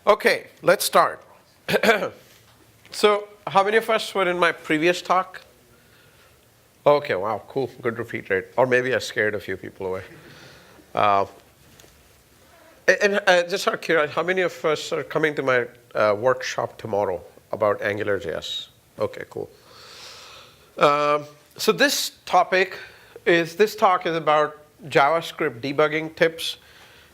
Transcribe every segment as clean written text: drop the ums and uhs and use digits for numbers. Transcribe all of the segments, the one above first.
Okay, let's start. So, how many of us were in my previous talk? Okay, wow, cool, good repeat rate. Or maybe I scared a few people away. Just out of curiosity, how many of us are coming to my workshop tomorrow about AngularJS? Okay, cool. So this talk is about JavaScript debugging tips.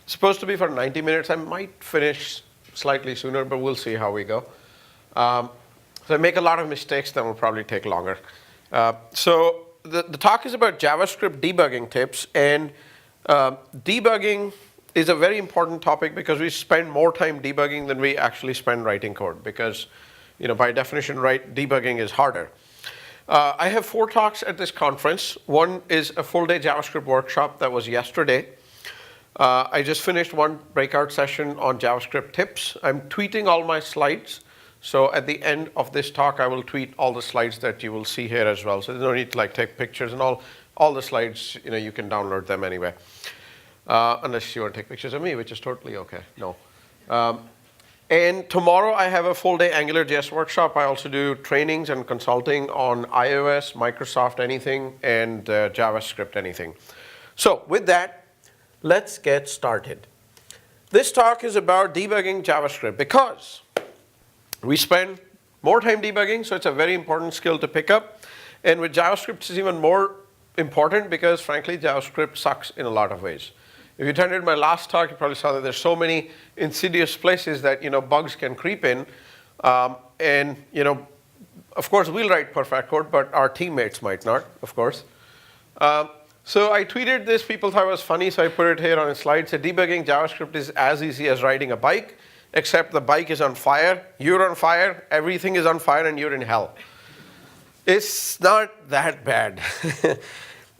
It's supposed to be for 90 minutes. I might finish slightly sooner, but we'll see how we go. So I make a lot of mistakes that will probably take longer. So the talk is about JavaScript debugging tips, and debugging is a very important topic because we spend more time debugging than we actually spend writing code because, by definition, debugging is harder. I have 4 talks at this conference. One is a full-day JavaScript workshop that was yesterday. I just finished one breakout session on JavaScript tips. I'm tweeting all my slides. So at the end of this talk, I will tweet all the slides that you will see here as well. So there's no need to take pictures and all the slides, you can download them anyway. Unless you want to take pictures of me, which is totally okay. No. And tomorrow I have a full-day AngularJS workshop. I also do trainings and consulting on iOS, Microsoft anything, and JavaScript anything. So with that, let's get started. This talk is about debugging JavaScript because we spend more time debugging, so it's a very important skill to pick up. And with JavaScript, it's even more important because, frankly, JavaScript sucks in a lot of ways. If you attended my last talk, you probably saw that there's so many insidious places that bugs can creep in. And of course, we'll write perfect code, but our teammates might not, of course. So I tweeted this. People thought it was funny, so I put it here on a slide. So debugging JavaScript is as easy as riding a bike, except the bike is on fire, you're on fire, everything is on fire, and you're in hell. It's not that bad.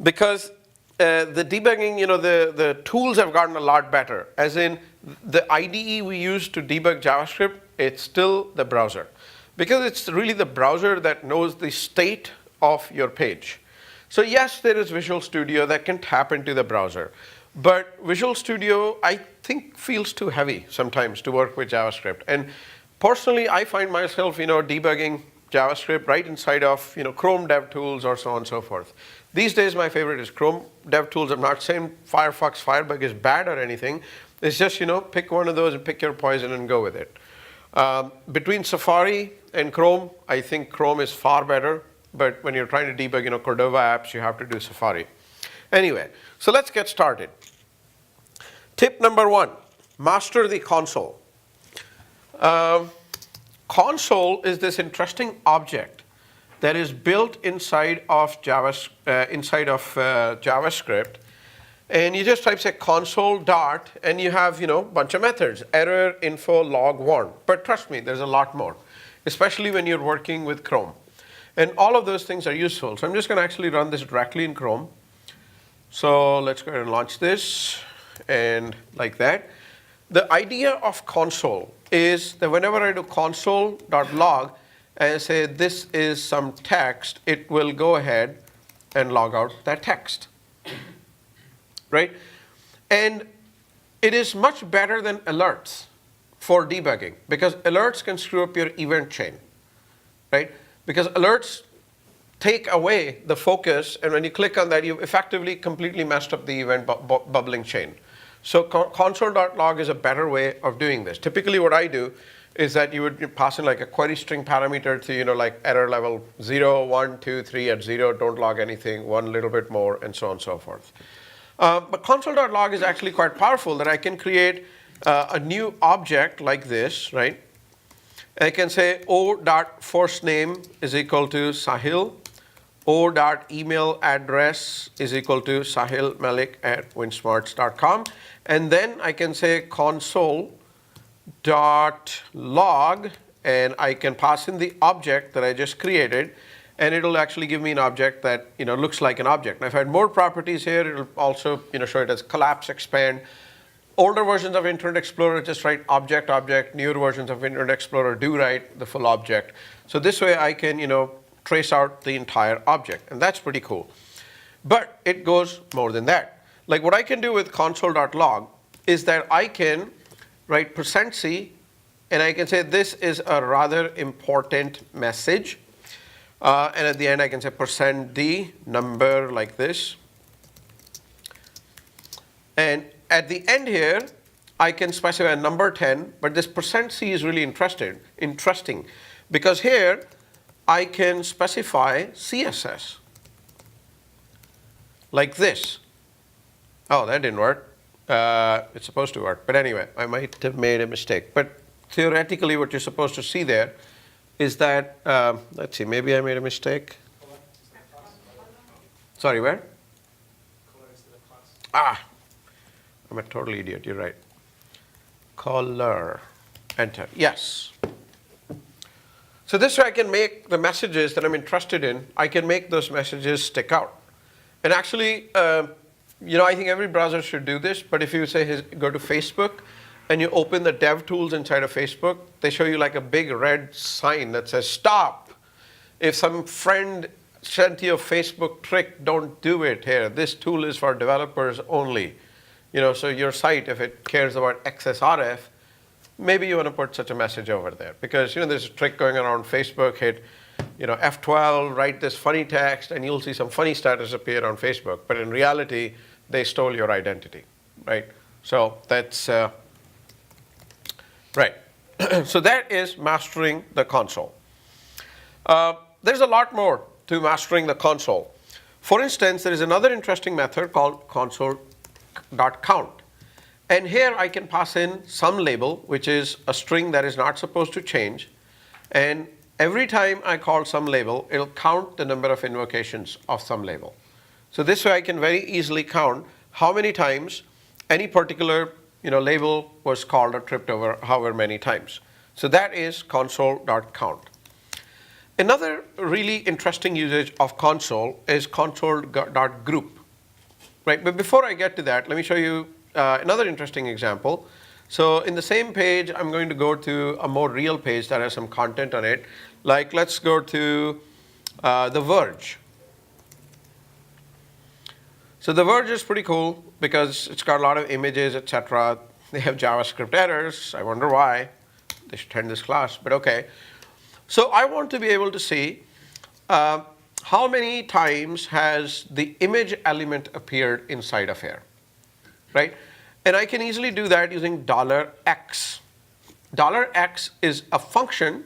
Because the debugging, the tools have gotten a lot better. As in, the IDE we use to debug JavaScript, it's still the browser. Because it's really the browser that knows the state of your page. So yes, there is Visual Studio that can tap into the browser. But Visual Studio, I think, feels too heavy sometimes to work with JavaScript. And personally, I find myself, debugging JavaScript right inside of, Chrome DevTools or so on and so forth. These days, my favorite is Chrome DevTools. I'm not saying Firefox Firebug is bad or anything. It's just, pick one of those and pick your poison and go with it. Between Safari and Chrome, I think Chrome is far better. But when you're trying to debug, Cordova apps, you have to do Safari. Anyway, so let's get started. Tip number 1, master the console. Console is this interesting object that is built inside of JavaScript. And you just type, say, console dot, and you have, a bunch of methods, error, info, log, warn. But trust me, there's a lot more, especially when you're working with Chrome. And all of those things are useful. So I'm just going to actually run this directly in Chrome. So let's go ahead and launch this, and like that. The idea of console is that whenever I do console.log and I say this is some text, it will go ahead and log out that text. Right? And it is much better than alerts for debugging because alerts can screw up your event chain. Right? Because alerts take away the focus, and when you click on that, you've effectively completely messed up the event bubbling chain. So console.log is a better way of doing this. Typically what I do is that you would pass in like a query string parameter to, like error level 0, 1, 2, 3 at 0, don't log anything, 1 a little bit more, and so on and so forth. But console.log is actually quite powerful that I can create a new object like this, right? I can say o.firstname is equal to Sahil, o.email address is equal to Sahil Malik at winsmarts.com, and then I can say console.log, and I can pass in the object that I just created, and it'll actually give me an object that looks like an object. Now, if I had more properties here, it'll also show it as collapse, expand. Older versions of Internet Explorer just write object, object. Newer versions of Internet Explorer do write the full object. So this way I can, trace out the entire object. And that's pretty cool. But it goes more than that. Like what I can do with console.log is that I can write %c and I can say this is a rather important message. And at the end, I can say %d number like this. And at the end here, I can specify a number 10, but this %c is really interesting because here I can specify CSS like this. Oh, that didn't work. It's supposed to work, but anyway, I might have made a mistake. But theoretically, what you're supposed to see there is that, let's see, maybe I made a mistake. Sorry, where? Ah, I'm a total idiot, you're right. Color, enter, yes. So this way I can make the messages that I'm interested in, I can make those messages stick out. And actually, I think every browser should do this, but if you say go to Facebook and you open the dev tools inside of Facebook, they show you like a big red sign that says stop. If some friend sent you a Facebook trick, don't do it here. This tool is for developers only. So your site, if it cares about XSRF, maybe you want to put such a message over there. Because there's a trick going around Facebook, hit F12, write this funny text, and you'll see some funny status appear on Facebook. But in reality, they stole your identity, right? So that's right. So that is mastering the console. There's a lot more to mastering the console. For instance, there is another interesting method called console.count. And here I can pass in some label, which is a string that is not supposed to change. And every time I call some label, it'll count the number of invocations of some label. So this way I can very easily count how many times any particular label was called or tripped over however many times. So that is console.count. Another really interesting usage of console is console.group. Right? But before I get to that, let me show you another interesting example. So in the same page, I'm going to go to a more real page that has some content on it. Like let's go to The Verge. So The Verge is pretty cool because it's got a lot of images, etc. They have JavaScript errors. I wonder why. They should end this class, but okay. So I want to be able to see how many times has the image element appeared inside of here, right? And I can easily do that using $x. $x is a function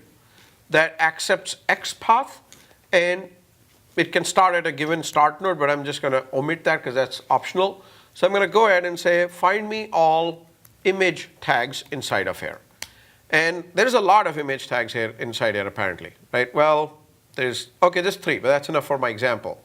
that accepts XPath, and it can start at a given start node, but I'm just going to omit that because that's optional. So I'm going to go ahead and say, find me all image tags inside of here. And there's a lot of image tags here inside here apparently, right? Well, there's 3, but that's enough for my example.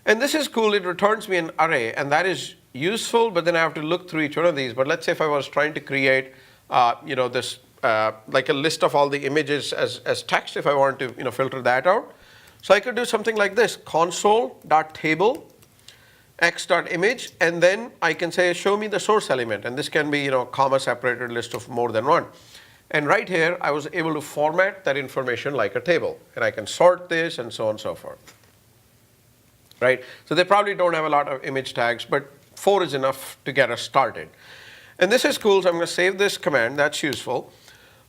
And this is cool. It returns me an array, and that is useful, but then I have to look through each one of these. But let's say if I was trying to create, this like a list of all the images as text, if I want to filter that out. So I could do something like this, console.table x.image, and then I can say show me the source element, and this can be comma separated list of more than one. And right here I was able to format that information like a table, and I can sort this and so on and so forth. Right? So they probably don't have a lot of image tags, but 4 is enough to get us started. And this is cool, so I'm going to save this command. That's useful.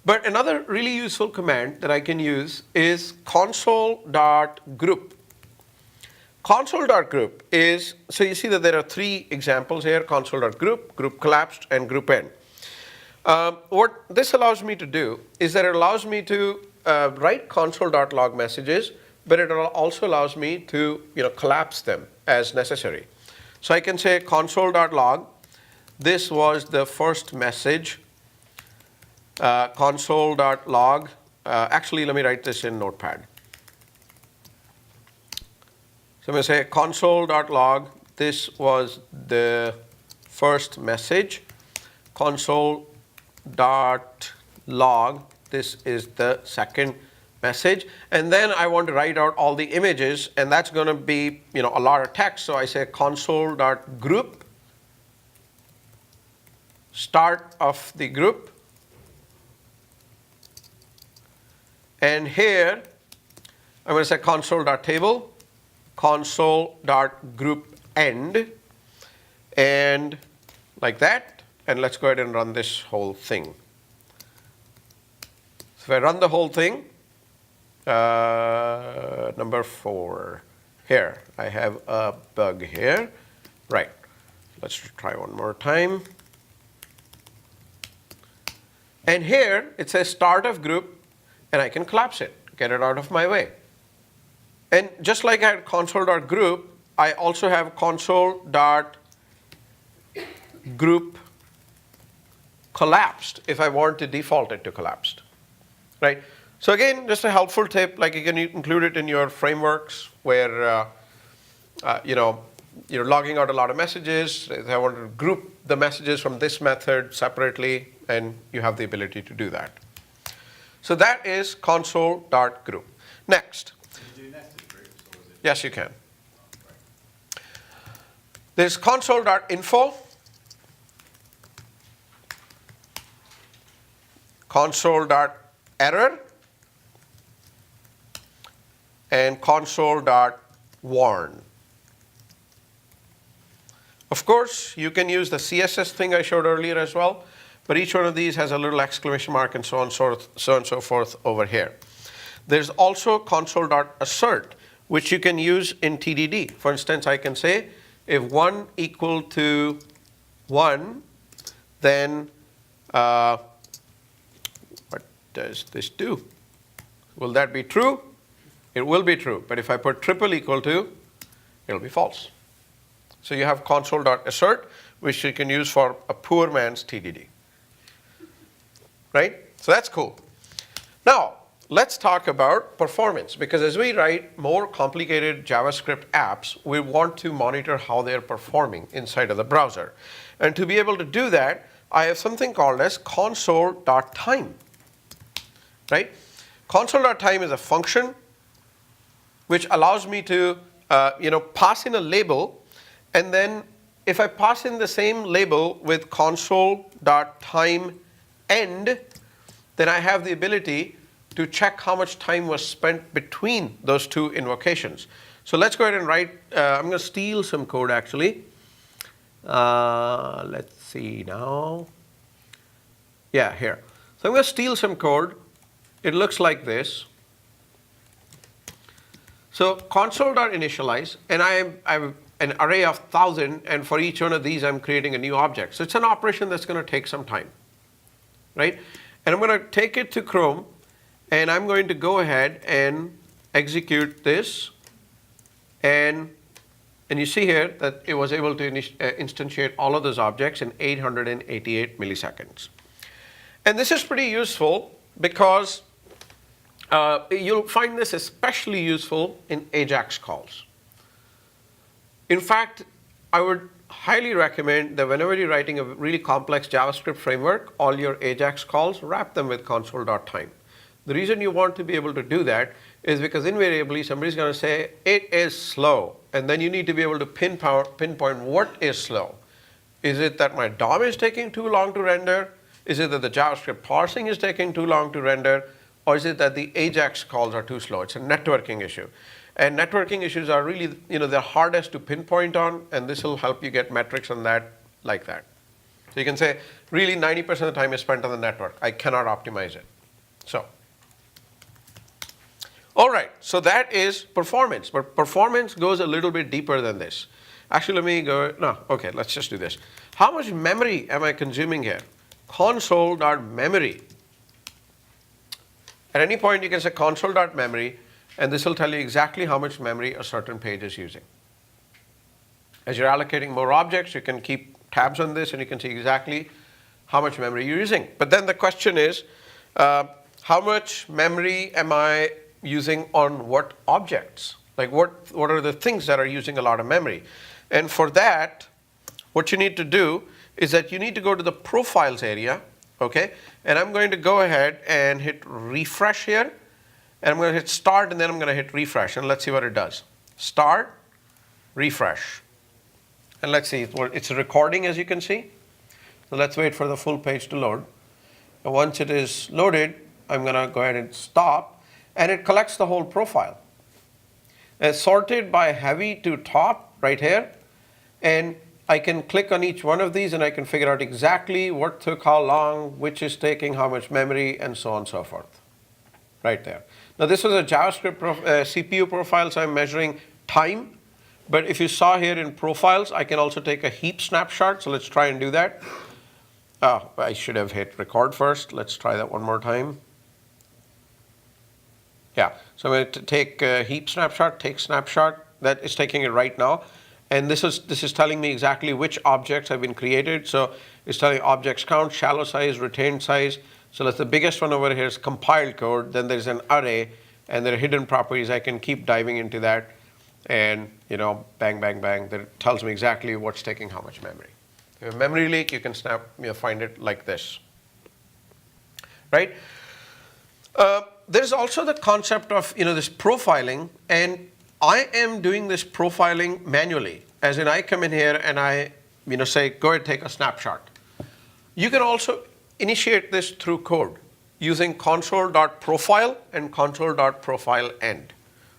But another really useful command that I can use is console.group. Console.group is, so you see that there are 3 examples here, console.group, group collapsed, and group end. What this allows me to do is that it allows me to write console.log messages, but it also allows me to collapse them as necessary. So I can say console.log, this was the first message, console.log, actually let me write this in Notepad. So I'm going to say console.log, this was the first message, console.log, this is the second message, and then I want to write out all the images, and that's going to be a lot of text. So I say console.group, start of the group, and here I'm going to say console.table, console.group end, and like that. And let's go ahead and run this whole thing. So if I run the whole thing, number 4 here, I have a bug here. Right. Let's try one more time. And here it says start of group, and I can collapse it, get it out of my way. And just like I had console.group, I also have console.group collapsed if I want to default it to collapsed, right? So again, just a helpful tip, like you can include it in your frameworks where you're logging out a lot of messages. If I want to group the messages from this method separately, and you have the ability to do that. So that is console.group. Next. Can you do nested groups, or is it? Yes, you can. There's console.info, console.error, and console.warn. Of course, you can use the CSS thing I showed earlier as well, but each one of these has a little exclamation mark and so on and so forth over here. There's also console.assert, which you can use in TDD. For instance, I can say if 1 equal to 1, then what does this do? Will that be true? It will be true. But if I put triple equal to, it'll be false. So you have console.assert, which you can use for a poor man's TDD. Right? So that's cool. Now, let's talk about performance, because as we write more complicated JavaScript apps, we want to monitor how they're performing inside of the browser. And to be able to do that, I have something called as console.time. Right? Console.time is a function which allows me to pass in a label, and then if I pass in the same label with console.time end, then I have the ability to check how much time was spent between those two invocations. So let's go ahead and write, I'm going to steal some code actually. Let's see now. Yeah, here. So I'm going to steal some code. It looks like this. So console.initialize, and I have an array of 1,000, and for each one of these I'm creating a new object. So it's an operation that's going to take some time, right? And I'm going to take it to Chrome, and I'm going to go ahead and execute this, and you see here that it was able to instantiate all of those objects in 888 milliseconds. And this is pretty useful because you'll find this especially useful in AJAX calls. In fact, I would highly recommend that whenever you're writing a really complex JavaScript framework, all your AJAX calls, wrap them with console.time. The reason you want to be able to do that is because invariably somebody's going to say, it is slow. And then you need to be able to pinpoint what is slow. Is it that my DOM is taking too long to render? Is it that the JavaScript parsing is taking too long to render? Or is it that the AJAX calls are too slow? It's a networking issue. And networking issues are really, the hardest to pinpoint on, and this will help you get metrics on that like that. So you can say, really 90% of the time is spent on the network. I cannot optimize it. So, all right, so that is performance. But performance goes a little bit deeper than this. Actually, let me go, no, okay, let's just do this. How much memory am I consuming here? Console.memory. At any point, you can say console.memory, and this will tell you exactly how much memory a certain page is using. As you're allocating more objects, you can keep tabs on this, and you can see exactly how much memory you're using. But then the question is, how much memory am I using on what objects? Like what are the things that are using a lot of memory? And for that, what you need to do is that you need to go to the profiles area, okay? And I'm going to go ahead and hit refresh here. And I'm going to hit start, and then I'm going to hit refresh. And let's see what it does. Start, refresh. And let's see, it's recording, as you can see. So let's wait for the full page to load. And once it is loaded, I'm going to go ahead and stop. And it collects the whole profile. It's sorted by heavy to top right here. And I can click on each one of these, and I can figure out exactly what took how long, which is taking how much memory, and so on and so forth. right there. Now this is a JavaScript CPU profile, so I'm measuring time. But if you saw here in profiles, I can also take a heap snapshot. So let's try and do that. Oh, I should have hit record first. Let's try that one more time. Yeah, so I'm going to take a heap snapshot, take snapshot. That is taking it right now. And this is telling me exactly which objects have been created. So it's telling objects count, shallow size, retained size. So that's the biggest one over here is compiled code. Then there's an array, and there are hidden properties. I can keep diving into that. And, bang, bang, bang. That tells me exactly what's taking how much memory. If you have a memory leak, you can find it like this. Right? There's also the concept of, this profiling. And I am doing this profiling manually. As in, I come in here and I, say, go ahead, take a snapshot. You can also initiate this through code using console.profile and console.profileEnd.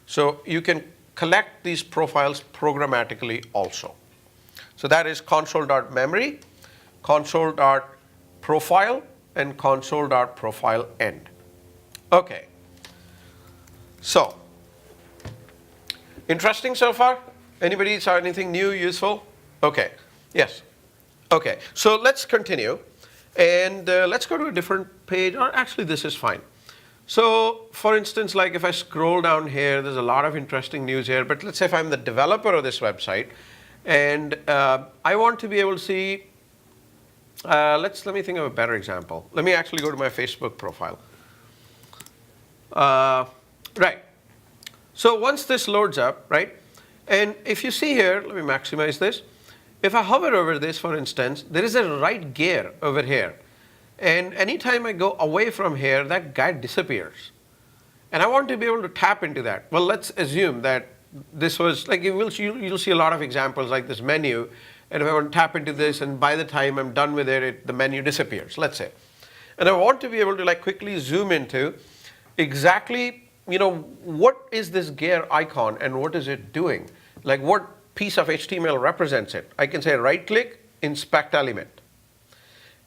So you can collect these profiles programmatically also. So that is console.memory, console.profile, and console.profileEnd. Okay. So, interesting so far? Anybody saw anything new, useful? Okay. Yes. Okay. So let's continue. And let's go to a different page. Or actually, this is fine. So, for instance, like if I scroll down here, there's a lot of interesting news here. But let's say if I'm the developer of this website, and I want to be able to see, let me think of a better example. Let me actually go to my Facebook profile. Right. So once this loads up, right, and if you see here, let me maximize this. If I hover over this, for instance, there is a right gear over here. And anytime I go away from here, that guide disappears. And I want to be able to tap into that. Well, let's assume that this was, like you'll see a lot of examples like this menu. And if I want to tap into this, and by the time I'm done with it, the menu disappears, let's say. And I want to be able to quickly zoom into exactly, what is this gear icon and what is it doing? Like what piece of HTML represents it? I can say right click, inspect element.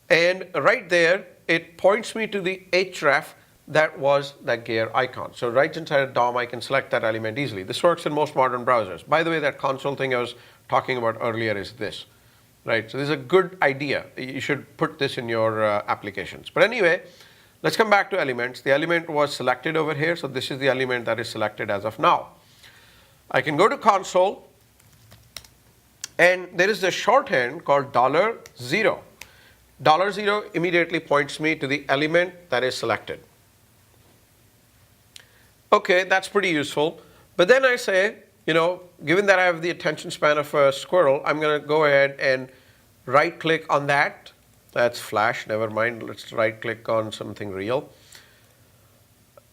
And right there, it points me to the href that was that gear icon. So right inside of DOM, I can select that element easily. This works in most modern browsers. By the way, that console thing I was talking about earlier is this. Right? So this is a good idea. You should put this in your applications. But anyway, let's come back to elements. The element was selected over here. So this is the element that is selected as of now. I can go to console. And there is a shorthand called $0. $0 immediately points me to the element that is selected. Okay, that's pretty useful. But then I say, given that I have the attention span of a squirrel, I'm going to go ahead and right click on that. That's Flash, never mind. Let's right click on something real.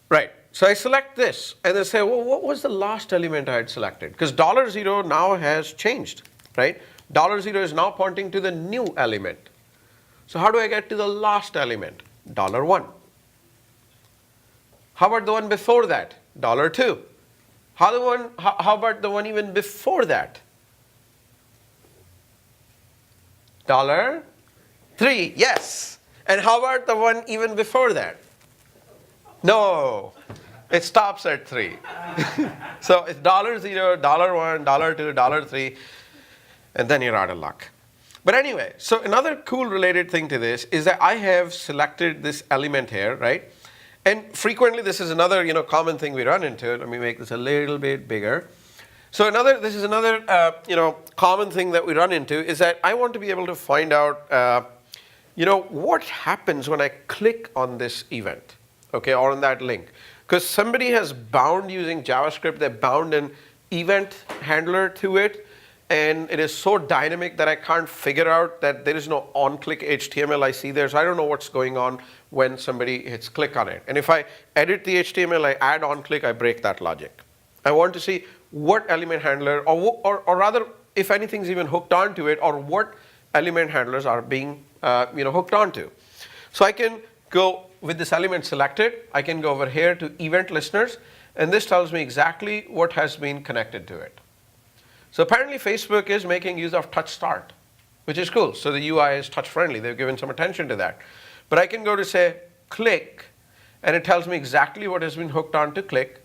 Right, so I select this and then say, well, what was the last element I had selected? Because $0 now has changed, right? $0 is now pointing to the new element. So how do I get to the last element? $1. How about the one before that? $2. How about the one even before that? $3. Yes. And how about the one even before that? No. It stops at 3. So it's $0, $1, $2, $3, and then you're out of luck. But anyway, so another cool related thing to this is that I have selected this element here, right? And frequently this is another common thing we run into. Let me make this a little bit bigger. So this is another common thing that we run into is that I want to be able to find out what happens when I click on this event, okay, or on that link. Because somebody has bound using JavaScript, they bound an event handler to it. And it is so dynamic that I can't figure out that there is no on-click HTML I see there. So I don't know what's going on when somebody hits click on it. And if I edit the HTML, I add on-click, I break that logic. I want to see what element handler, or rather, if anything's even hooked onto it, or what element handlers are being hooked onto. So I can go with this element selected. I can go over here to event listeners. And this tells me exactly what has been connected to it. So apparently Facebook is making use of touch start, which is cool. So the UI is touch friendly. They've given some attention to that. But I can go to say click, and it tells me exactly what has been hooked on to click.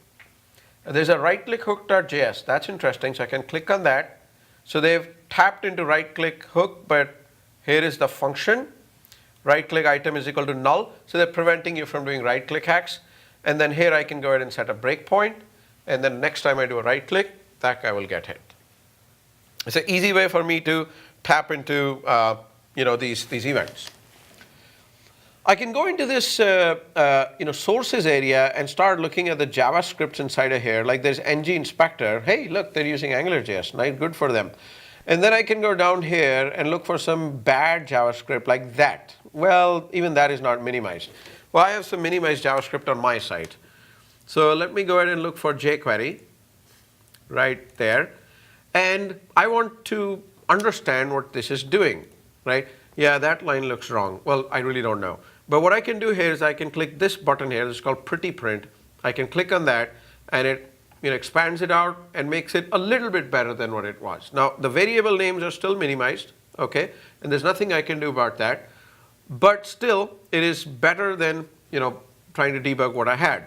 And there's a right-click hook.js. That's interesting. So I can click on that. So they've tapped into right-click hook, but here is the function. Right-click item is equal to null. So they're preventing you from doing right-click hacks. And then here I can go ahead and set a breakpoint. And then next time I do a right-click, that guy will get hit. It's an easy way for me to tap into these events. I can go into this sources area and start looking at the JavaScripts inside of here. Like there's ng inspector. Hey, look, they're using AngularJS. Nice, good for them. And then I can go down here and look for some bad JavaScript like that. Well, even that is not minimized. Well, I have some minimized JavaScript on my site. So let me go ahead and look for jQuery right there. And I want to understand what this is doing, right? Yeah, that line looks wrong. Well, I really don't know. But what I can do here is I can click this button here. It's called Pretty Print. I can click on that, and it expands it out and makes it a little bit better than what it was. Now, the variable names are still minimized, okay? And there's nothing I can do about that. But still, it is better than trying to debug what I had.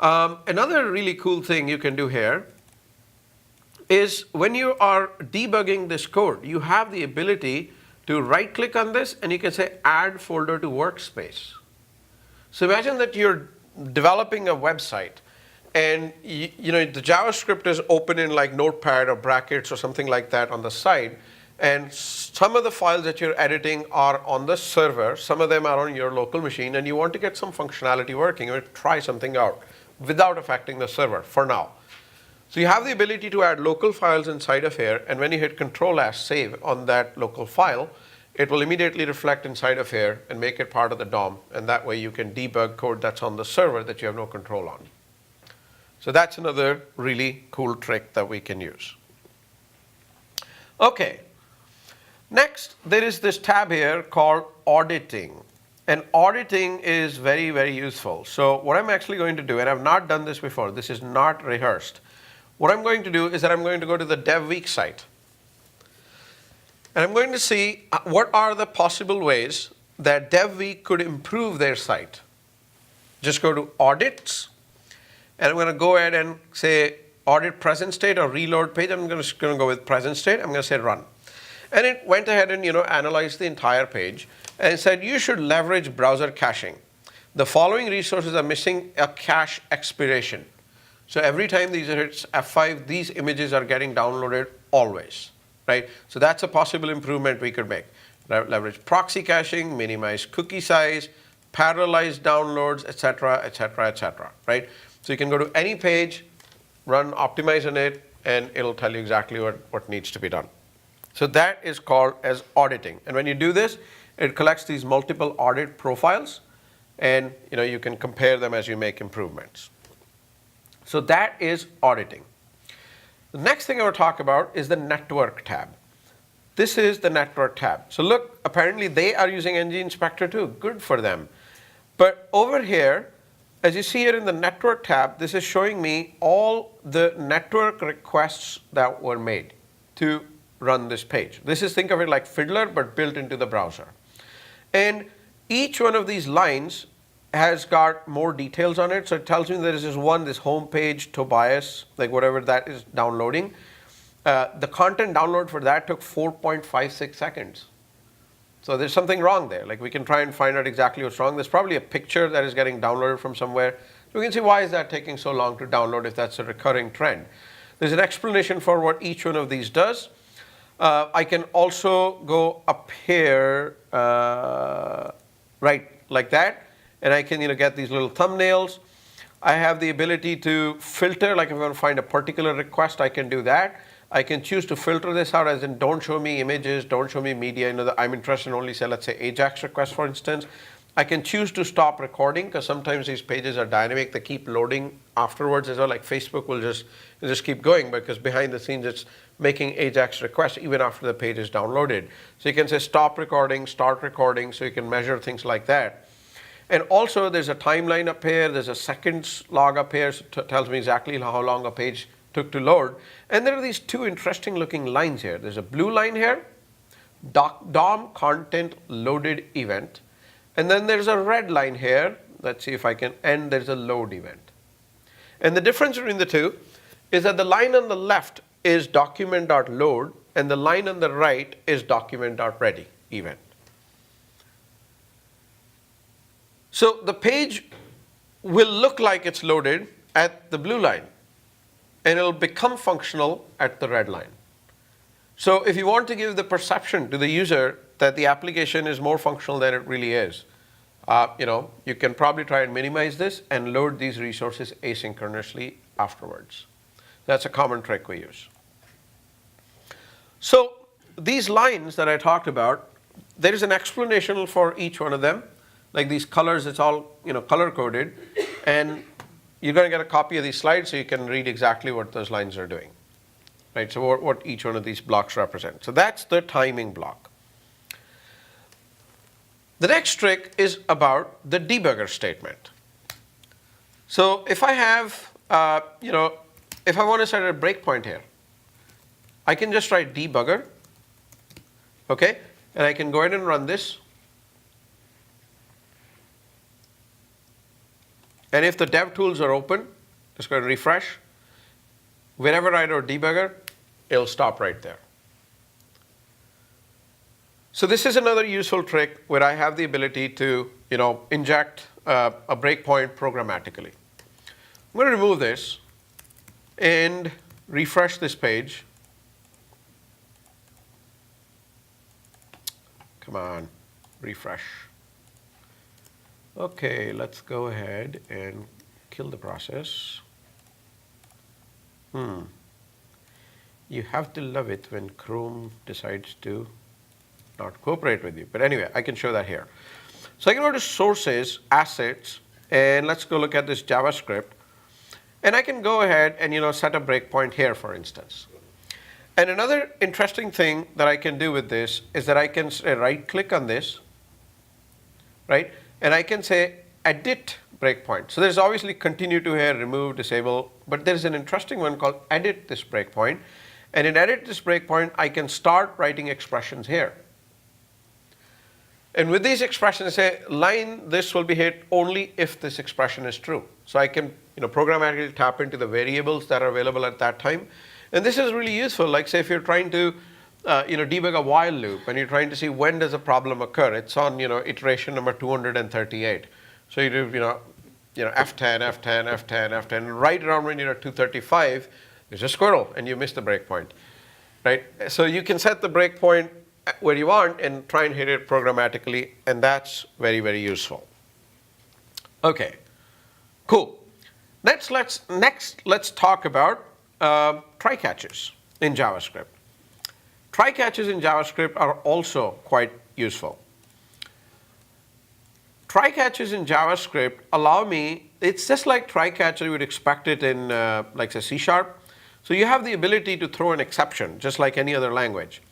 Another really cool thing you can do here is when you are debugging this code, you have the ability to right-click on this, and you can say Add Folder to Workspace. So imagine that you're developing a website, and the JavaScript is open in like Notepad or brackets or something like that on the side, and some of the files that you're editing are on the server, some of them are on your local machine, and you want to get some functionality working, or try something out without affecting the server for now. So you have the ability to add local files inside of here, and when you hit Control-S save on that local file, it will immediately reflect inside of here and make it part of the DOM, and that way you can debug code that's on the server that you have no control on. So that's another really cool trick that we can use. Okay, next there is this tab here called Auditing. And auditing is very, very useful. So what I'm actually going to do, and I've not done this before, this is not rehearsed. What I'm going to do is that I'm going to go to the DevWeek site. And I'm going to see what are the possible ways that DevWeek could improve their site. Just go to Audits, and I'm going to go ahead and say Audit Present State or Reload Page. I'm just going to go with Present State. I'm going to say Run. And it went ahead and analyzed the entire page, and it said you should leverage browser caching. The following resources are missing a cache expiration. So every time these hits F5, these images are getting downloaded always, right? So that's a possible improvement we could make. Leverage proxy caching, minimize cookie size, parallelize downloads, etc., etc., etc., right? So you can go to any page, run optimize on it, and it'll tell you exactly what needs to be done. So that is called as auditing. And when you do this, it collects these multiple audit profiles, and you can compare them as you make improvements. So that is auditing. The next thing I will talk about is the network tab. This is the network tab. So look, apparently they are using ng inspector too. Good for them. But over here, as you see here in the network tab, this is showing me all the network requests that were made to run this page. This is, think of it like Fiddler, but built into the browser. And each one of these lines has got more details on it. So it tells me there is this home page, Tobias, like whatever that is downloading. The content download for that took 4.56 seconds. So there's something wrong there. Like we can try and find out exactly what's wrong. There's probably a picture that is getting downloaded from somewhere. So we can see why is that taking so long to download if that's a recurring trend. There's an explanation for what each one of these does. I can also go up here, right like that. And I can get these little thumbnails. I have the ability to filter, like if I want to find a particular request, I can do that. I can choose to filter this out as in don't show me images, don't show me media. I'm interested in only say, let's say Ajax requests, for instance. I can choose to stop recording because sometimes these pages are dynamic. They keep loading afterwards as well. Like Facebook will just keep going because behind the scenes it's making Ajax requests even after the page is downloaded. So you can say stop recording, start recording, so you can measure things like that. And also there's a timeline up here, there's a seconds log up here, so it tells me exactly how long a page took to load. And there are these two interesting looking lines here. There's a blue line here, DOM content loaded event. And then there's a red line here Let's see if I can, and there's a load event. And the difference between the two is that the line on the left is document.load and the line on the right is document.ready event. So the page will look like it's loaded at the blue line and it'll become functional at the red line. So if you want to give the perception to the user that the application is more functional than it really is, you can probably try and minimize this and load these resources asynchronously afterwards. That's a common trick we use. So these lines that I talked about, there is an explanation for each one of them. Like these colors, it's all color coded, and you're going to get a copy of these slides so you can read exactly what those lines are doing. Right? So what each one of these blocks represent. So that's the timing block. The next trick is about the debugger statement. So if I have, if I want to set a breakpoint here, I can just write debugger, okay, and I can go ahead and run this. And if the dev tools are open, just go and refresh. Whenever I write debugger, it'll stop right there. So this is another useful trick where I have the ability to inject a breakpoint programmatically. I'm going to remove this and refresh this page. Come on, refresh. Okay, let's go ahead and kill the process. You have to love it when Chrome decides to not cooperate with you. But anyway, I can show that here. So I can go to sources, assets, and let's go look at this JavaScript. And I can go ahead and set a breakpoint here, for instance. And another interesting thing that I can do with this is that I can right click on this, right? And I can say edit breakpoint. So there's obviously continue to here, remove, disable, but there's an interesting one called edit this breakpoint. And in edit this breakpoint, I can start writing expressions here. And with these expressions, say line this will be hit only if this expression is true. So I can programmatically tap into the variables that are available at that time. And this is really useful. Like say if you're trying to debug a while loop and you're trying to see when does a problem occur. It's on iteration number 238. So you do F10, F10, F10, F10. Right around when you're at 235, there's a squirrel and you miss the breakpoint, right? So you can set the breakpoint where you want and try and hit it programmatically, and that's very, very useful. Okay, cool. Next, let's talk about try catches in JavaScript. Try catches in JavaScript are also quite useful. Try catches in JavaScript allow me, it's just like try catch you would expect it in like say C#. So you have the ability to throw an exception just like any other language.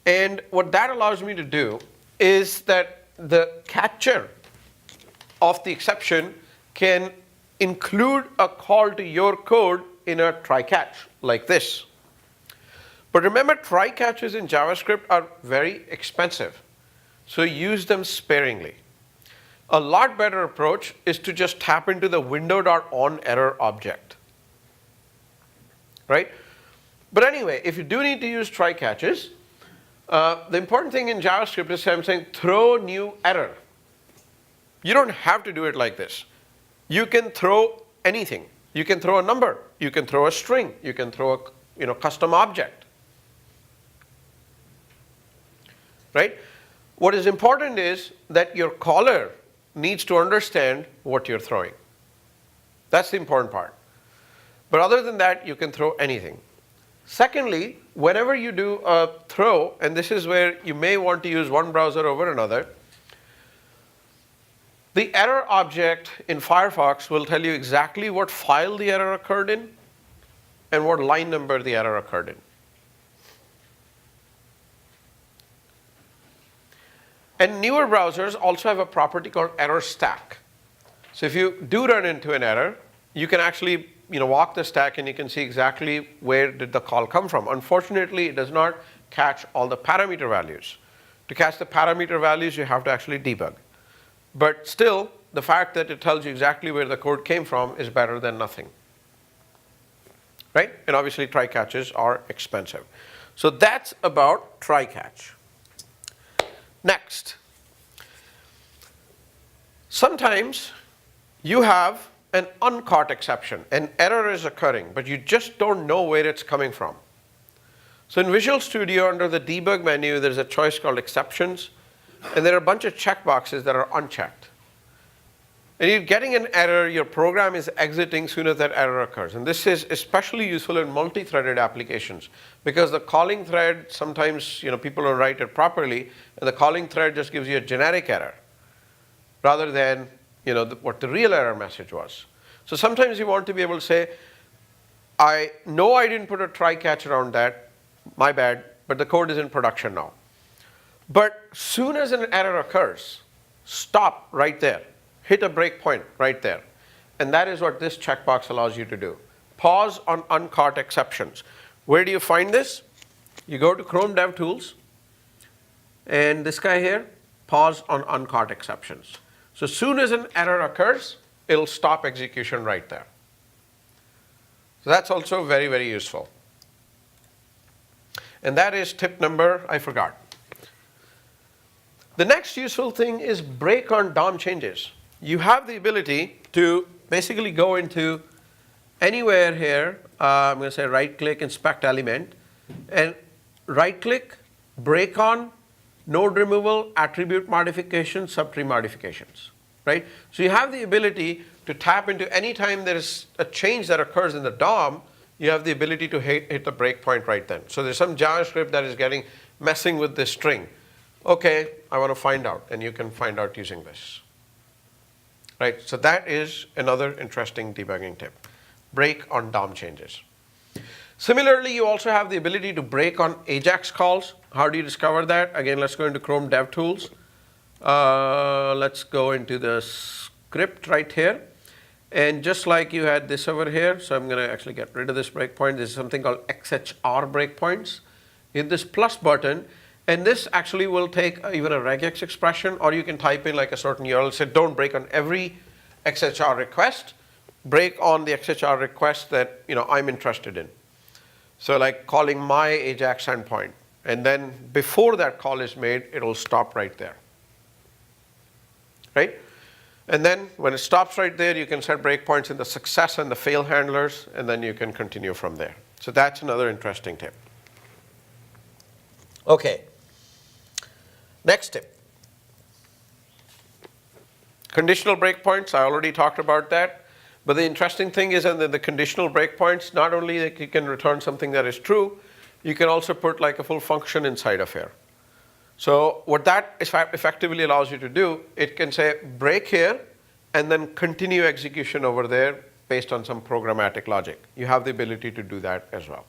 And what that allows me to do is that the catcher of the exception can include a call to your code in a try catch like this. But remember, try catches in JavaScript are very expensive, so use them sparingly. A lot better approach is to just tap into the window.onError object, right? But anyway, if you do need to use try catches, the important thing in JavaScript is I'm saying throw new error. You don't have to do it like this. You can throw anything. You can throw a number. You can throw a string. You can throw a custom object. Right? What is important is that your caller needs to understand what you're throwing. That's the important part. But other than that, you can throw anything. Secondly, whenever you do a throw, and this is where you may want to use one browser over another, the error object in Firefox will tell you exactly what file the error occurred in and what line number the error occurred in. And newer browsers also have a property called error stack. So if you do run into an error, you can actually walk the stack and you can see exactly where did the call come from. Unfortunately, it does not catch all the parameter values. To catch the parameter values, you have to actually debug. But still, the fact that it tells you exactly where the code came from is better than nothing. Right? And obviously try catches are expensive. So that's about try catch. Next. Sometimes you have an uncaught exception. An error is occurring, but you just don't know where it's coming from. So in Visual Studio, under the debug menu, there's a choice called exceptions, and there are a bunch of checkboxes that are unchecked. And you're getting an error, your program is exiting soon as that error occurs. And this is especially useful in multi-threaded applications, because the calling thread, sometimes people don't write it properly, and the calling thread just gives you a generic error rather than what the real error message was. So sometimes you want to be able to say, I know I didn't put a try catch around that, my bad, but the code is in production now. But soon as an error occurs, stop right there. Hit a breakpoint right there. And that is what this checkbox allows you to do. Pause on uncaught exceptions. Where do you find this? You go to Chrome DevTools, and this guy here, pause on uncaught exceptions. So as soon as an error occurs, it'll stop execution right there. So that's also very, very useful. And that is tip number, I forgot. The next useful thing is break on DOM changes. You have the ability to basically go into anywhere here. I'm going to say right click, inspect element, and right click, break on, node removal, attribute modification, subtree modifications. Right? So you have the ability to tap into any time there is a change that occurs in the DOM, you have the ability to hit the breakpoint right then. So there's some JavaScript that is messing with this string. Okay, I want to find out, and you can find out using this. Right? So that is another interesting debugging tip. Break on DOM changes. Similarly, you also have the ability to break on AJAX calls. How do you discover that? Again, let's go into Chrome DevTools. Let's go into the script right here. And just like you had this over here, so I'm going to actually get rid of this breakpoint. This is something called XHR breakpoints. Hit this plus button, and this actually will take even a regex expression, or you can type in like a certain URL. Say don't break on every XHR request. Break on the XHR request that I'm interested in. So like calling my AJAX endpoint, and then before that call is made, it will stop right there. Right? And then when it stops right there, you can set breakpoints in the success and the fail handlers, and then you can continue from there. So that's another interesting tip. Okay. Next tip. Conditional breakpoints, I already talked about that. But the interesting thing is that the conditional breakpoints, not only that you can return something that is true, you can also put like a full function inside of here. So what that effectively allows you to do, it can say break here and then continue execution over there based on some programmatic logic. You have the ability to do that as well.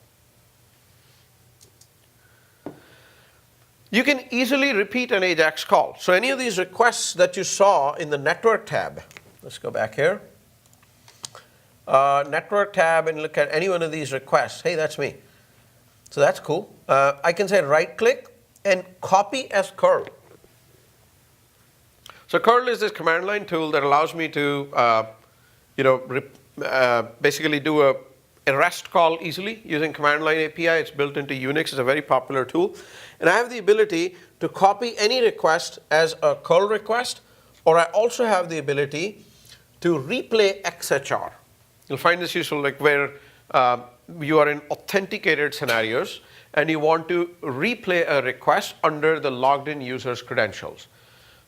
You can easily repeat an AJAX call. So any of these requests that you saw in the network tab, let's go back here. Network tab and look at any one of these requests. Hey, that's me. So that's cool. I can say right click and copy as curl. So curl is this command line tool that allows me to basically do a REST call easily using command line API. It's built into Unix. It's a very popular tool. And I have the ability to copy any request as a curl request, or I also have the ability to replay XHR. You'll find this useful like where you are in authenticated scenarios and you want to replay a request under the logged in user's credentials.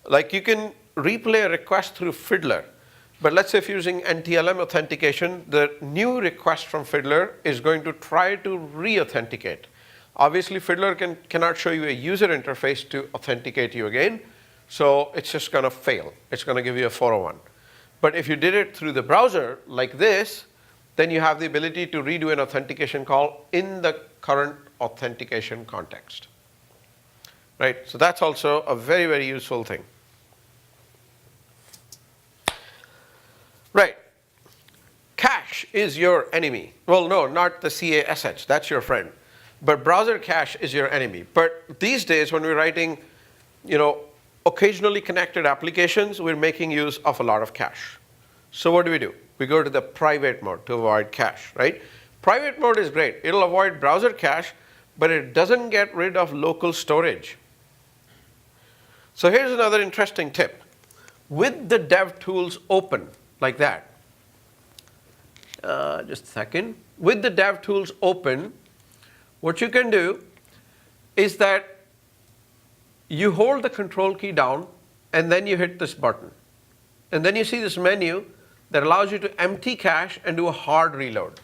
Like you can replay a request through Fiddler, but let's say if you're using NTLM authentication, the new request from Fiddler is going to try to re-authenticate. Obviously, Fiddler cannot show you a user interface to authenticate you again, so it's just going to fail. It's going to give you a 401. But if you did it through the browser like this, then you have the ability to redo an authentication call in the current authentication context. Right? So that's also a very, very useful thing. Right. Cache is your enemy. Well, no, not the CASH. That's your friend. But browser cache is your enemy. But these days, when we're writing, occasionally connected applications, we're making use of a lot of cache. So what do? We go to the private mode to avoid cache, right? Private mode is great. It'll avoid browser cache, but it doesn't get rid of local storage. So here's another interesting tip. With the dev tools open, like that, just a second. With the dev tools open, what you can do is that you hold the control key down and then you hit this button. And then you see this menu that allows you to empty cache and do a hard reload.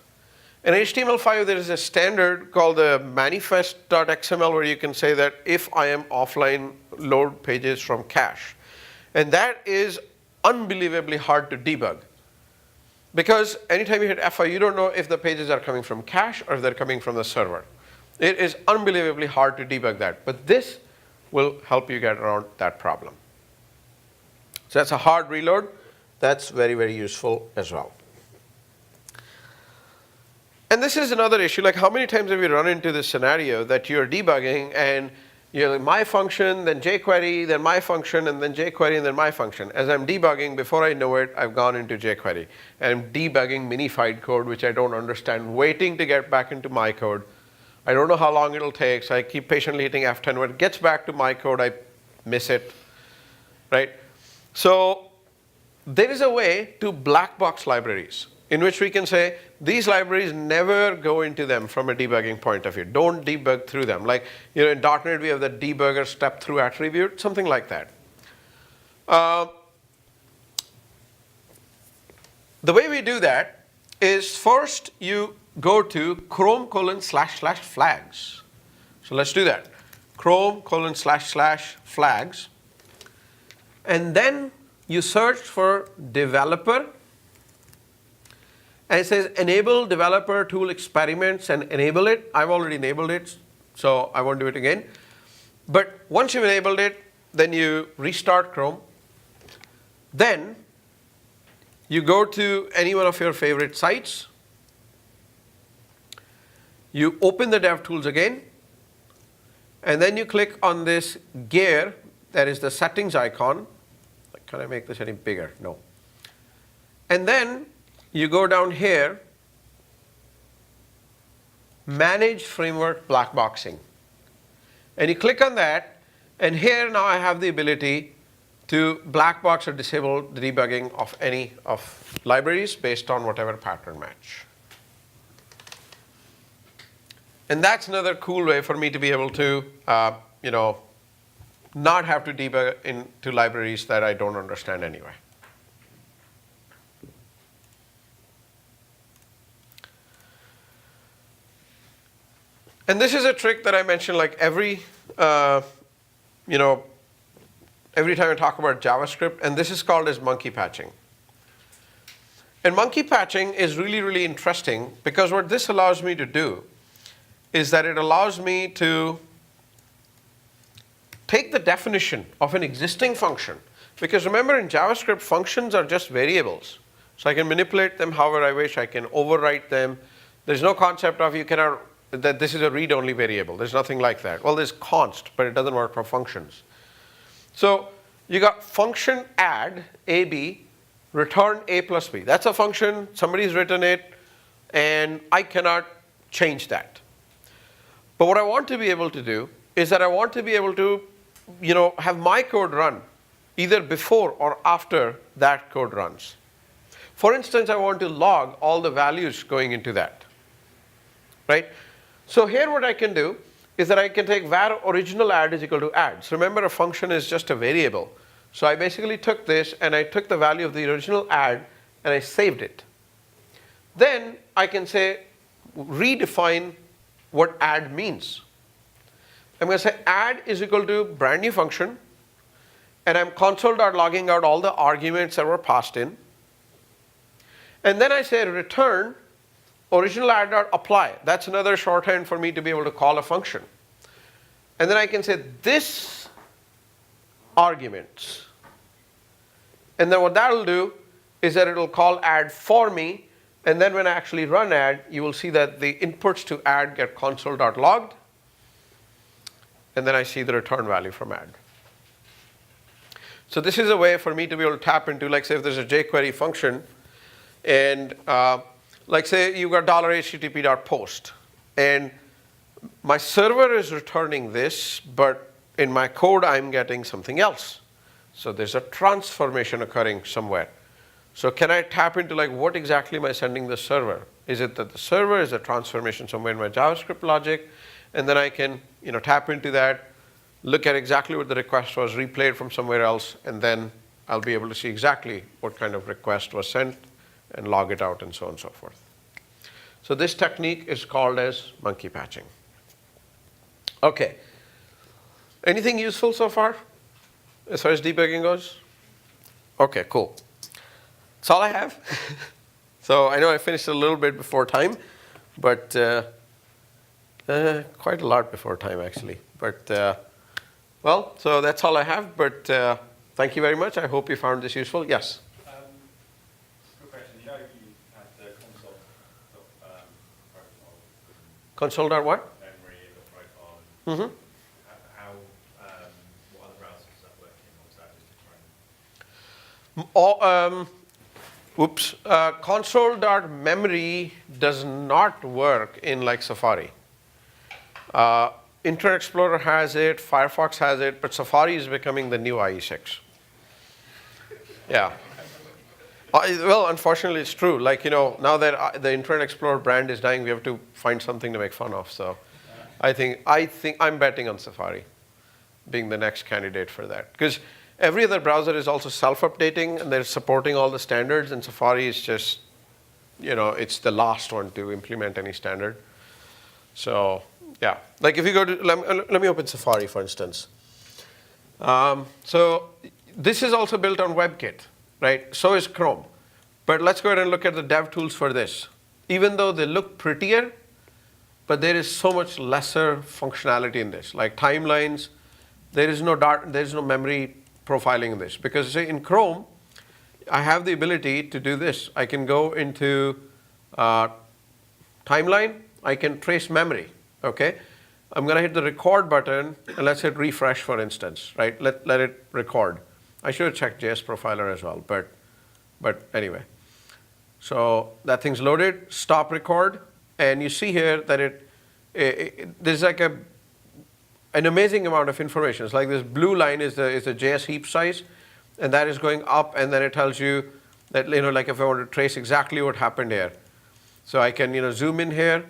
In HTML5, there is a standard called the manifest.xml where you can say that if I am offline, load pages from cache. And that is unbelievably hard to debug. Because anytime you hit F5, you don't know if the pages are coming from cache or if they're coming from the server. It is unbelievably hard to debug that. But this will help you get around that problem. So that's a hard reload. That's very, very useful as well. And this is another issue, like how many times have you run into this scenario that you're debugging and you're like my function, then jQuery, then my function, and then jQuery, and then my function. As I'm debugging, before I know it, I've gone into jQuery. And I'm debugging minified code, which I don't understand, waiting to get back into my code. I don't know how long it'll take, so I keep patiently hitting F10. When it gets back to my code, I miss it, right? So there is a way to black box libraries in which we can say these libraries never go into them from a debugging point of view. Don't debug through them. Like in .NET we have the debugger step through attribute, something like that. The way we do that is first you go to Chrome://flags. So let's do that. Chrome://flags. And then you search for developer. And it says enable developer tool experiments and enable it. I've already enabled it, so I won't do it again. But once you've enabled it, then you restart Chrome. Then you go to any one of your favorite sites. You open the DevTools again. And then you click on this gear, that is the settings icon. Can I make this any bigger? No. And then you go down here, manage framework black boxing. And you click on that, and here now I have the ability to black box or disable the debugging of any of libraries based on whatever pattern match. And that's another cool way for me to be able to, not have to debug into libraries that I don't understand anyway. And this is a trick that I mention like every time I talk about JavaScript, and this is called as monkey patching. And monkey patching is really, really interesting because what this allows me to do is that it allows me to take the definition of an existing function. Because remember in JavaScript, functions are just variables. So I can manipulate them however I wish. I can overwrite them. There's no concept of that this is a read-only variable. There's nothing like that. Well, there's const, but it doesn't work for functions. So you got function add, AB, return A plus B. That's a function. Somebody's written it, and I cannot change that. But what I want to be able to do is that I want to be able to have my code run either before or after that code runs. For instance, I want to log all the values going into that, right? So here what I can do is that I can take var original add is equal to add. So remember, a function is just a variable. So I basically took this and I took the value of the original add and I saved it. Then I can say redefine what add means. I'm going to say add is equal to brand new function, and I'm console.logging out all the arguments that were passed in. And then I say return original add.apply. That's another shorthand for me to be able to call a function. And then I can say this arguments. And then what that will do is that it will call add for me. And then when I actually run add, you will see that the inputs to add get console.logged. And then I see the return value from add. So this is a way for me to be able to tap into, like say if there's a jQuery function, and like say you got $http.post, and my server is returning this, but in my code I'm getting something else. So there's a transformation occurring somewhere. So can I tap into like what exactly am I sending the server? Is it that the server is a transformation somewhere in my JavaScript logic? And then I can tap into that, look at exactly what the request was, replay it from somewhere else, and then I'll be able to see exactly what kind of request was sent and log it out and so on and so forth. So this technique is called as monkey patching. Okay. Anything useful so far as far as debugging goes? Okay, cool. That's all I have. So I know I finished a little bit before time, but quite a lot before time actually. But well, so that's all I have. But thank you very much. I hope you found this useful. Yes. Quick question. You know you had the console protocol. Console dot what? Memory, the protocol. Mm-hmm. How what other browsers is that working? Or is that just different? Console.memory does not work in like Safari. Internet Explorer has it, Firefox has it, but Safari is becoming the new IE6. Yeah. Well, unfortunately, it's true. Like, now that the Internet Explorer brand is dying, we have to find something to make fun of. So I think I'm betting on Safari being the next candidate for that. Because every other browser is also self-updating, and they're supporting all the standards, and Safari is just, it's the last one to implement any standard. So, yeah. Like if you go to, let me open Safari, for instance. So this is also built on WebKit, right? So is Chrome. But let's go ahead and look at the dev tools for this. Even though they look prettier, but there is so much lesser functionality in this. Like timelines, there is no memory profiling in this. Because say in Chrome, I have the ability to do this. I can go into timeline, I can trace memory, okay? I'm gonna hit the record button, and let's hit refresh, for instance, right? Let it record. I should have checked JS Profiler as well, but anyway. So that thing's loaded, stop record, and you see here that there's like an amazing amount of information. It's like this blue line is the JS heap size, and that is going up, and then it tells you that, like if I want to trace exactly what happened here. So I can, zoom in here,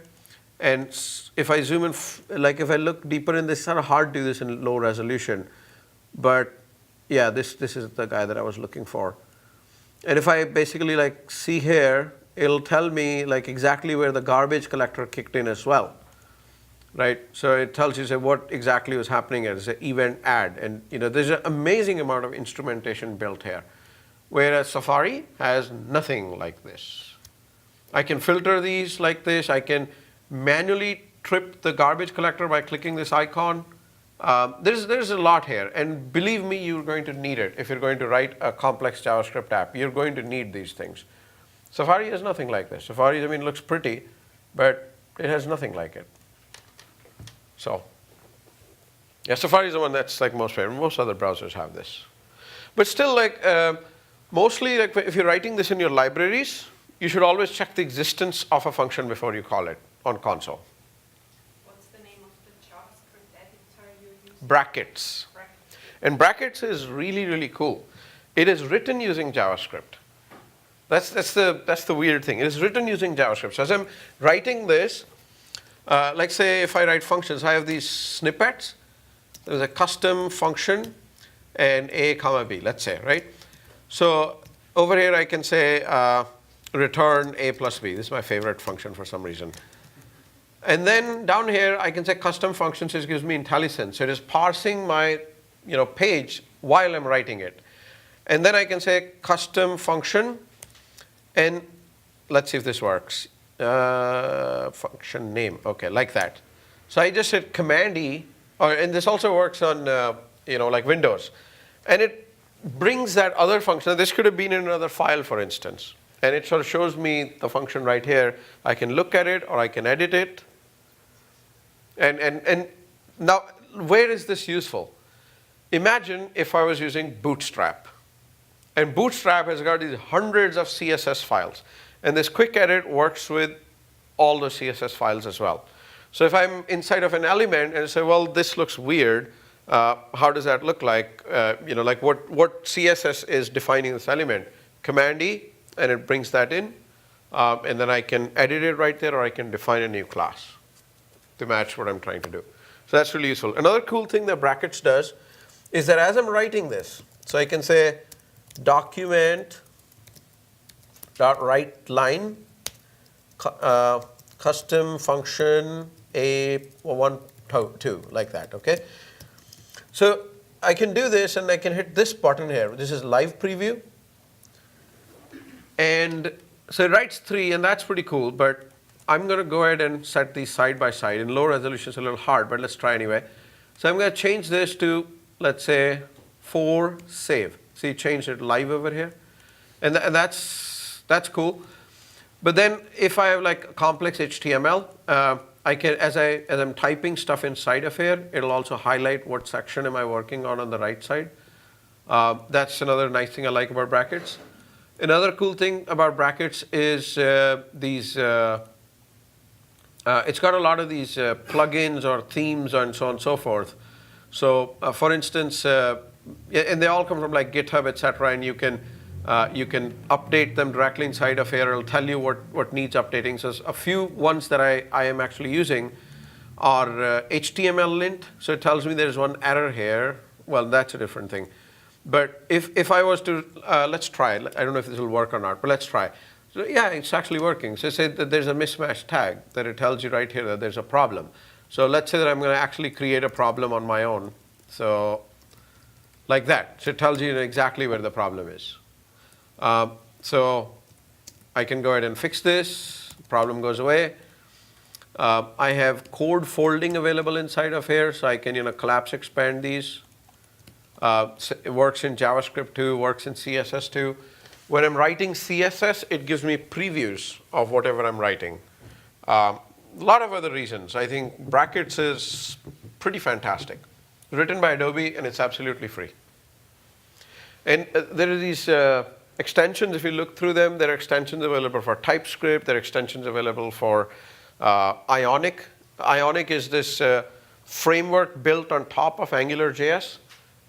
and if I zoom in, like if I look deeper in this, it's kind of hard to do this in low resolution. But yeah, this is the guy that I was looking for. And if I basically like see here, it'll tell me like exactly where the garbage collector kicked in as well. Right? So it tells you, say, what exactly was happening as an event add. And there's an amazing amount of instrumentation built here. Whereas Safari has nothing like this. I can filter these like this. I can manually trip the garbage collector by clicking this icon. There's a lot here. And believe me, you're going to need it. If you're going to write a complex JavaScript app, you're going to need these things. Safari has nothing like this. Safari, looks pretty, but it has nothing like it. So, yeah, Safari is the one that's like most favorite. Most other browsers have this. But still, like, mostly, like, if you're writing this in your libraries, you should always check the existence of a function before you call it on console. What's the name of the JavaScript editor you use? Brackets. And brackets is really, really cool. It is written using JavaScript. That's the weird thing. It is written using JavaScript. So as I'm writing this, like say if I write functions, I have these snippets. There's a custom function and a comma b, let's say, right? So over here I can say return a plus b. This is my favorite function for some reason. And then down here I can say custom functions. It gives me IntelliSense. So it is parsing my page while I'm writing it. And then I can say custom function, and let's see if this works. Function name, okay, like that. So I just hit Command E, and this also works on like Windows, and it brings that other function. This could have been in another file, for instance, and it sort of shows me the function right here. I can look at it or I can edit it. And now, where is this useful? imagine if I was using Bootstrap. And Bootstrap has got these hundreds of CSS files. And this quick edit works with all the CSS files as well. So if I'm inside of an element and say, well, this looks weird, how does that look like? Like what CSS is defining this element? Command E, and it brings that in. And then I can edit it right there, or I can define a new class to match what I'm trying to do. So that's really useful. Another cool thing that brackets does is that as I'm writing this, so I can say document dot write line custom function A12, like that, okay? So I can do this, and I can hit this button here. This is live preview. And so it writes 3, and that's pretty cool, but I'm going to go ahead and set these side by side. In low resolution, it's a little hard, but let's try anyway. So I'm going to change this to, let's say, 4 save. See, changed it live over here. And that's cool. But then if I have like complex HTML, I can, as I'm typing stuff inside of here, it'll also highlight what section am I working on the right side. That's another nice thing I like about brackets. Another cool thing about brackets is it's got a lot of these plugins or themes and so on and so forth. So for instance, and they all come from like GitHub, etc. And you can update them directly inside of here. It'll tell you what needs updating. So a few ones that I am actually using are HTML lint. So it tells me there's one error here. Well, that's a different thing. But if I was to, let's try it. I don't know if this will work or not, but let's try. So yeah, it's actually working. So say that there's a mismatch tag that it tells you right here that there's a problem. So let's say that I'm going to actually create a problem on my own. So like that. So it tells you exactly where the problem is. So I can go ahead and fix this. Problem goes away. I have code folding available inside of here, so I can collapse expand these. It works in JavaScript too, works in CSS too. When I'm writing CSS, it gives me previews of whatever I'm writing. A lot of other reasons. I think brackets is pretty fantastic. Written by Adobe, and it's absolutely free. And there are these extensions. If you look through them, there are extensions available for TypeScript. There are extensions available for Ionic. Ionic is this framework built on top of AngularJS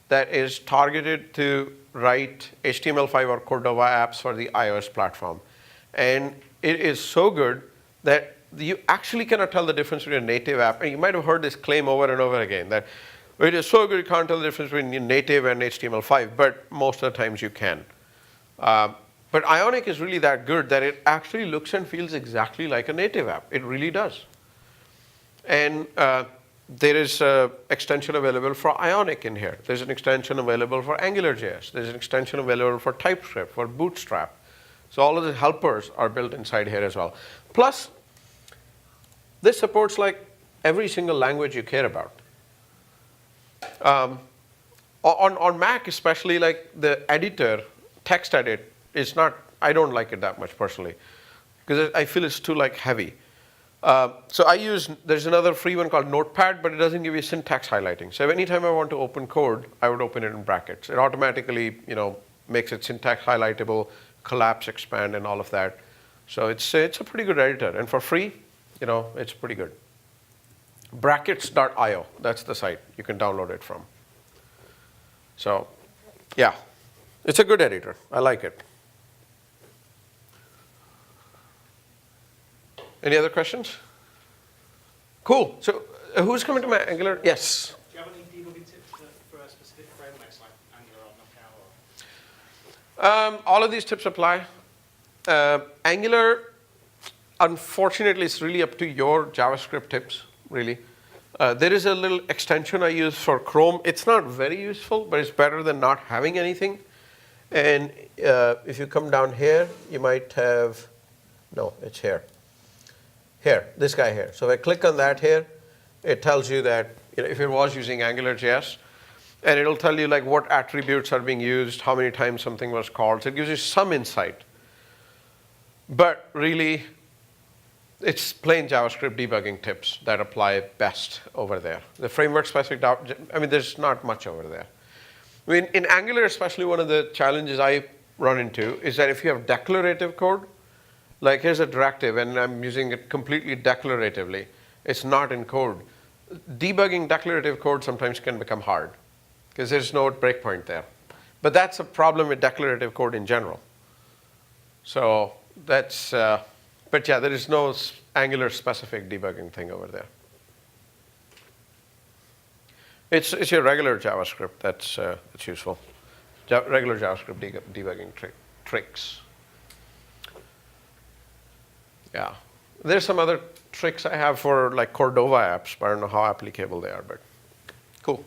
that is targeted to write HTML5 or Cordova apps for the iOS platform. And it is so good that you actually cannot tell the difference between a native app. And you might have heard this claim over and over again, that it is so good you can't tell the difference between native and HTML5, but most of the times you can. But Ionic is really that good that it actually looks and feels exactly like a native app. It really does. And there is an extension available for Ionic in here. There's an extension available for AngularJS. There's an extension available for TypeScript, for Bootstrap. So all of the helpers are built inside here as well. Plus, this supports like every single language you care about. On Mac especially, like the editor, text edit, is not, I don't like it that much personally, because I feel it's too like heavy. So there's another free one called Notepad, but it doesn't give you syntax highlighting. So anytime I want to open code, I would open it in brackets. It automatically, makes it syntax highlightable, collapse, expand, and all of that. So it's a pretty good editor, and for free, it's pretty good. Brackets.io, that's the site you can download it from. So, yeah, it's a good editor. I like it. Any other questions? Cool. So who's coming to my Angular? Yes. Do you have any debugging tips for specific frameworks like Angular or Knockout? All of these tips apply. Angular, unfortunately, it's really up to your JavaScript tips, really. There is a little extension I use for Chrome. It's not very useful, but it's better than not having anything. And if you come down here, you might have, no, it's here. Here, this guy here. So if I click on that here, it tells you that if it was using AngularJS, and it'll tell you like what attributes are being used, how many times something was called. So it gives you some insight. But really, it's plain JavaScript debugging tips that apply best over there. The framework specific, there's not much over there. I mean, in Angular, especially, one of the challenges I run into is that if you have declarative code, like here's a directive and I'm using it completely declaratively, it's not in code. Debugging declarative code sometimes can become hard because there's no breakpoint there. But that's a problem with declarative code in general. So that's, but yeah, there is no Angular specific debugging thing over there. It's your regular JavaScript that's useful. Regular JavaScript debugging tricks. Yeah. There's some other tricks I have for like Cordova apps, but I don't know how applicable they are, but cool.